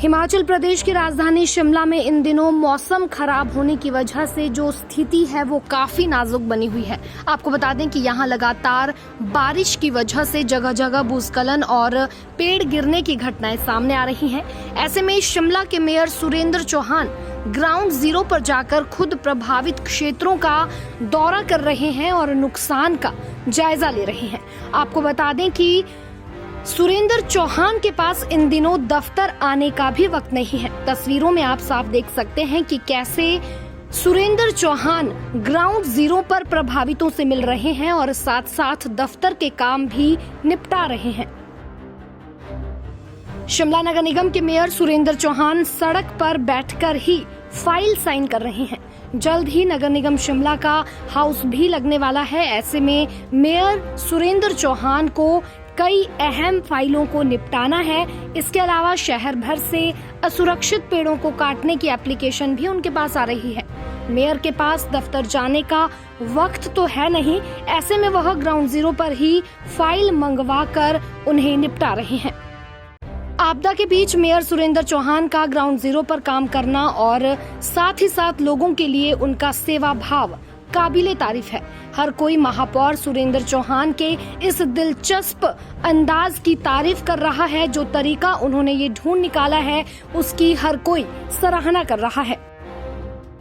हिमाचल प्रदेश की राजधानी शिमला में इन दिनों मौसम खराब होने की वजह से जो स्थिति है वो काफी नाजुक बनी हुई है। आपको बता दें कि यहाँ लगातार बारिश की वजह से जगह जगह भूस्खलन और पेड़ गिरने की घटनाएं सामने आ रही हैं। ऐसे में शिमला के mayor Surendra Chauhan ground zero पर जाकर खुद प्रभावित क्षेत्रों का दौरा कर रहे हैं और नुकसान का जायजा ले रहे हैं। आपको बता दें कि सुरेंद्र चौहान के पास इन दिनों दफ्तर आने का भी वक्त नहीं है। तस्वीरों में आप साफ देख सकते हैं कि कैसे सुरेंद्र चौहान ग्राउंड जीरो पर प्रभावितों से मिल रहे हैं और साथ साथ दफ्तर के काम भी निपटा रहे हैं। शिमला नगर निगम के मेयर सुरेंद्र चौहान सड़क पर बैठकर ही फाइल साइन कर रहे हैं। जल्द ही नगर निगम शिमला का हाउस भी लगने वाला है। ऐसे में मेयर सुरेंद्र चौहान को कई अहम फाइलों को निपटाना है। इसके अलावा शहर भर से असुरक्षित पेड़ों को काटने की एप्लीकेशन भी उनके पास आ रही है। मेयर के पास दफ्तर जाने का वक्त तो है नहीं, ऐसे में वह ग्राउंड जीरो पर ही फाइल मंगवा कर उन्हें निपटा रहे हैं। आपदा के बीच मेयर सुरेंद्र चौहान का ग्राउंड जीरो पर काम करना और साथ ही साथ लोगों के लिए उनका सेवा भाव काबिले तारीफ है। हर कोई महापौर सुरेंद्र चौहान के इस दिलचस्प अंदाज की तारीफ कर रहा है। जो तरीका उन्होंने ये ढूंढ निकाला है उसकी हर कोई सराहना कर रहा है।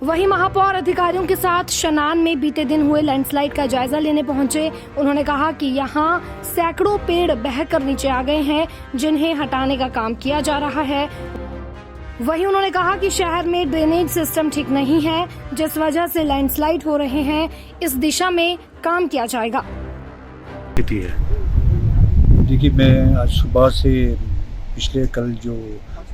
वहीं महापौर अधिकारियों के साथ शनान में बीते दिन हुए लैंडस्लाइड का जायजा लेने पहुंचे। उन्होंने कहा कि यहाँ सैकड़ों पेड़ बहकर नीचे आ गए हैं, जिन्हें हटाने का काम किया जा रहा है। वहीं उन्होंने कहा कि शहर में ड्रेनेज सिस्टम ठीक नहीं है, जिस वजह से लैंडस्लाइड हो रहे हैं। इस दिशा में काम किया जाएगा। देखिए, मैं आज सुबह से पिछले कल जो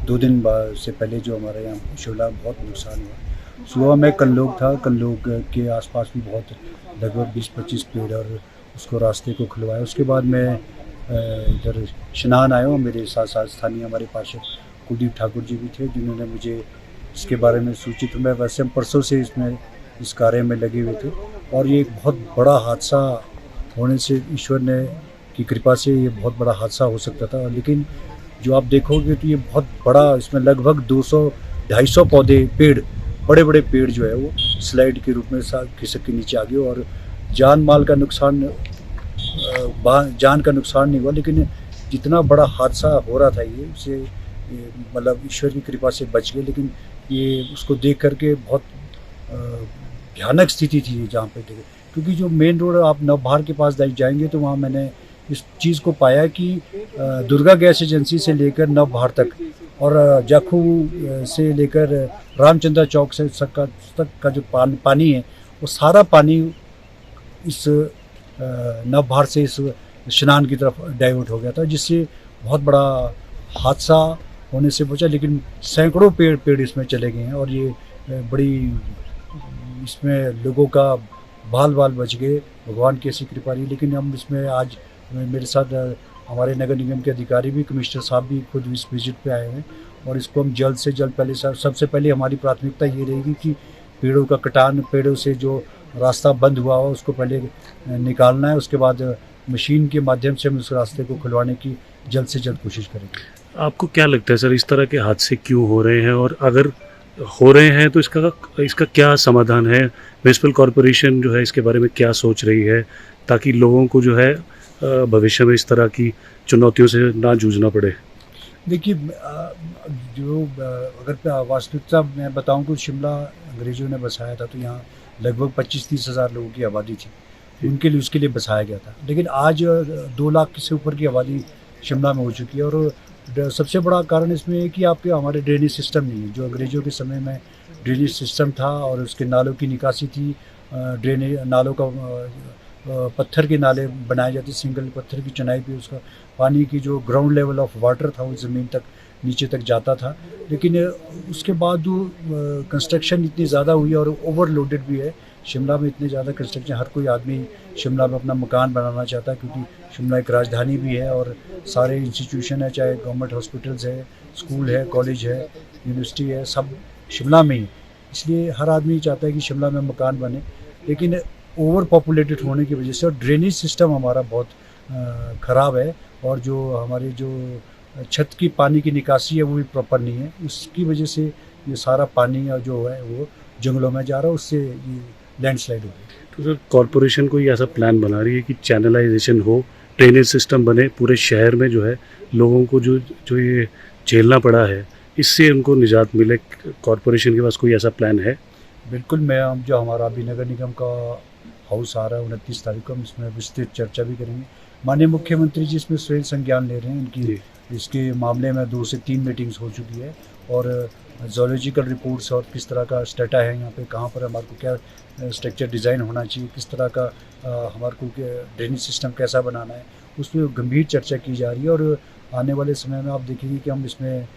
2 दिन बाद से पहले जो हमारे यहाँ शिमला बहुत नुकसान हुआ, सुबह में कल्लोग था। कल्लोग के आसपास भी बहुत लगभग 20-25 पेड़ और उसको रास्ते को खुलवाया। उसके बाद मैं इधर शनान आया हूँ। मेरे साथ साथ स्थानीय हमारे पार्षद कुलदीप ठाकुर जी भी थे, जिन्होंने मुझे इसके बारे में सूचित। मैं वैसे हम परसों से इस कार्य में लगे हुए थे और ये एक बहुत बड़ा हादसा होने से ईश्वर ने की कृपा से ये बहुत बड़ा हादसा हो सकता था। लेकिन जो आप देखोगे तो ये बहुत बड़ा, इसमें लगभग 200-250 पौधे पेड़, बड़े बड़े पेड़ जो है वो स्लाइड के रूप में खिसक के नीचे आ गए और जान का नुकसान नहीं हुआ। लेकिन जितना बड़ा हादसा हो रहा था ये उसे मतलब ईश्वर की कृपा से बच गए। लेकिन ये उसको देख करके बहुत भयानक स्थिति थी जहाँ पे देखे, क्योंकि जो मेन रोड आप नवभार के पास जाएंगे तो वहाँ मैंने इस चीज़ को पाया कि दुर्गा गैस एजेंसी से लेकर नवभार तक और जाखू से लेकर रामचंद्र चौक से तक का जो पानी है वो सारा पानी इस नवभार से इस स्नान की तरफ डाइवर्ट हो गया था, जिससे बहुत बड़ा हादसा होने से बचा। लेकिन सैकड़ों पेड़ इसमें चले गए हैं और ये बड़ी इसमें लोगों का बाल बच गए, भगवान की ऐसी कृपा रही। लेकिन हम इसमें आज मेरे साथ हमारे नगर निगम के अधिकारी भी, कमिश्नर साहब भी खुद इस विजिट पे आए हैं और इसको हम जल्द से जल्द सबसे पहले हमारी प्राथमिकता ये रहेगी कि पेड़ों का कटान, पेड़ों से जो रास्ता बंद हुआ हो उसको पहले निकालना है। उसके बाद मशीन के माध्यम से हम उस रास्ते को खुलवाने की जल्द से जल्द कोशिश करेंगे। आपको क्या लगता है सर, इस तरह के हादसे क्यों हो रहे हैं और अगर हो रहे हैं तो इसका क्या समाधान है? म्युनिसिपल कॉरपोरेशन जो है इसके बारे में क्या सोच रही है ताकि लोगों को जो है भविष्य में इस तरह की चुनौतियों से ना जूझना पड़े? देखिए, जो अगर वास्तविकता मैं बताऊं तो शिमला अंग्रेजों ने बसाया था तो यहाँ लगभग 25-30 हज़ार लोगों की आबादी थी। उसके लिए बसाया गया था। लेकिन आज 2 लाख से ऊपर की आबादी शिमला में हो चुकी है और सबसे बड़ा कारण इसमें है कि हमारे ड्रेनेज सिस्टम नहीं है। जो अंग्रेज़ों के समय में ड्रेनेज सिस्टम था और उसके नालों की निकासी थी, ड्रेनेज नालों का पत्थर के नाले बनाए जाते, सिंगल पत्थर की चुनाई पे उसका पानी की जो ग्राउंड लेवल ऑफ वाटर था वो ज़मीन तक नीचे तक जाता था। लेकिन उसके बाद वो कंस्ट्रक्शन इतनी ज़्यादा हुई और ओवरलोडेड भी है। शिमला में इतने ज़्यादा कंस्ट्रक्शन, हर कोई आदमी शिमला में अपना मकान बनाना चाहता है, क्योंकि शिमला एक राजधानी भी है और सारे इंस्टीट्यूशन है, चाहे गवर्नमेंट हॉस्पिटल्स है, स्कूल है, कॉलेज है, यूनिवर्सिटी है, सब शिमला में ही। इसलिए हर आदमी चाहता है कि शिमला में मकान बने। लेकिन ओवर पॉपुलेटेड होने की वजह से और ड्रेनेज सिस्टम हमारा बहुत ख़राब है और जो हमारे जो छत की पानी की निकासी है वो भी प्रॉपर नहीं है, उसकी वजह से ये सारा पानी जो है वो जंगलों में जा रहा है, उससे ये लैंडस्लाइड हो रही है। तो सर कॉरपोरेशन कोई ऐसा प्लान बना रही है कि चैनलाइजेशन हो, ड्रेनेज सिस्टम बने पूरे शहर में, जो है लोगों को जो जो ये झेलना पड़ा है इससे उनको निजात मिले, कॉरपोरेशन के पास कोई ऐसा प्लान है? बिल्कुल, मैं हम जो हमारा अभी नगर निगम का हाउस आ रहा है 29 तारीख को, हम इसमें विस्तृत चर्चा भी करेंगे। माननीय मुख्यमंत्री जी इसमें स्वयं संज्ञान ले रहे हैं, इनकी इसके मामले में 2 से 3 मीटिंग्स हो चुकी है और ज़ूलॉजिकल रिपोर्ट्स और किस तरह का स्टेटा है यहाँ पे, कहाँ पर हमारे को क्या स्ट्रक्चर डिज़ाइन होना चाहिए, किस तरह का हमारे को ड्रेनेज सिस्टम कैसा बनाना है, उस पर गंभीर चर्चा की जा रही है। और आने वाले समय में आप देखेंगे कि हम इसमें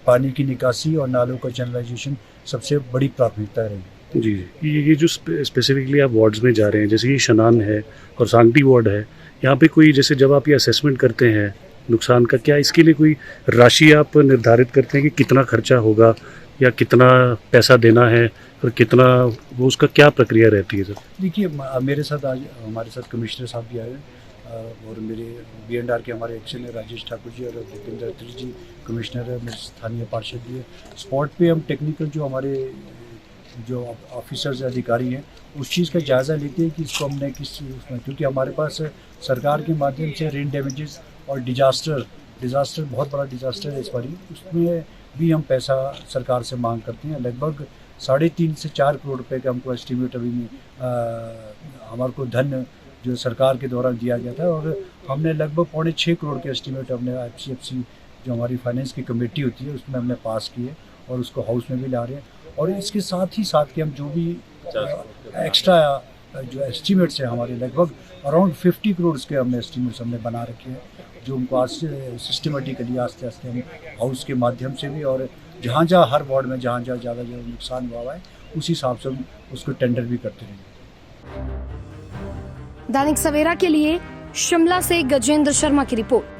पानी की निकासी और नालों का चैनलाइजेशन सबसे बड़ी प्राथमिकता रहेगी। जी जी, ये जो स्पेसिफिकली आप वार्ड्स में जा रहे हैं, जैसे ये शनान है और सांगटी वार्ड है, यहाँ पे कोई जैसे जब आप ये असेसमेंट करते हैं नुकसान का, क्या इसके लिए कोई राशि आप निर्धारित करते हैं कि कितना खर्चा होगा या कितना पैसा देना है और कितना वो, उसका क्या प्रक्रिया रहती है सर? देखिए, मेरे साथ आज हमारे साथ कमिश्नर साहब भी आए हैं और मेरे B&R के हमारे एक्शन है राजेश ठाकुर जी और भूपेंद्र अत्री जी कमिश्नर है, मेरे स्थानीय पार्षद भी है। स्पॉट पे हम टेक्निकल जो हमारे जो ऑफिसर्स अधिकारी हैं उस चीज़ का जायज़ा लेते हैं कि इसको हमने किस उसमें, क्योंकि हमारे पास सरकार के माध्यम से रेन डैमेजेस और डिज़ास्टर बहुत बड़ा डिज़ास्टर है इस बार, उसमें भी हम पैसा सरकार से मांग करते हैं। लगभग 3.5 से 4 करोड़ रुपए का हमको एस्टिमेट अभी में हमारे को धन जो सरकार के द्वारा दिया गया था और हमने लगभग 5.25 करोड़ के एस्टिमेट हमने IFC जो हमारी फाइनेंस की कमेटी होती है उसमें हमने पास किए और उसको हाउस में भी ला रहे हैं। और इसके साथ ही साथ कि हम जो भी एक्स्ट्रा जो एस्टिमेट्स हैं हमारे लगभग अराउंड 50 करोड़ के हमने एस्टिमेट्स हमने बना रखे हैं, जो उनको आज सिस्टमेटिकली आस्ते आस्ते हम हाउस के माध्यम से भी और जहाँ जहाँ हर वार्ड में जहाँ जहाँ ज़्यादा नुकसान हुआ है उस हिसाब से हम उसको टेंडर भी करते रहेंगे। दैनिक सवेरा के लिए शिमला से गजेंद्र शर्मा की रिपोर्ट।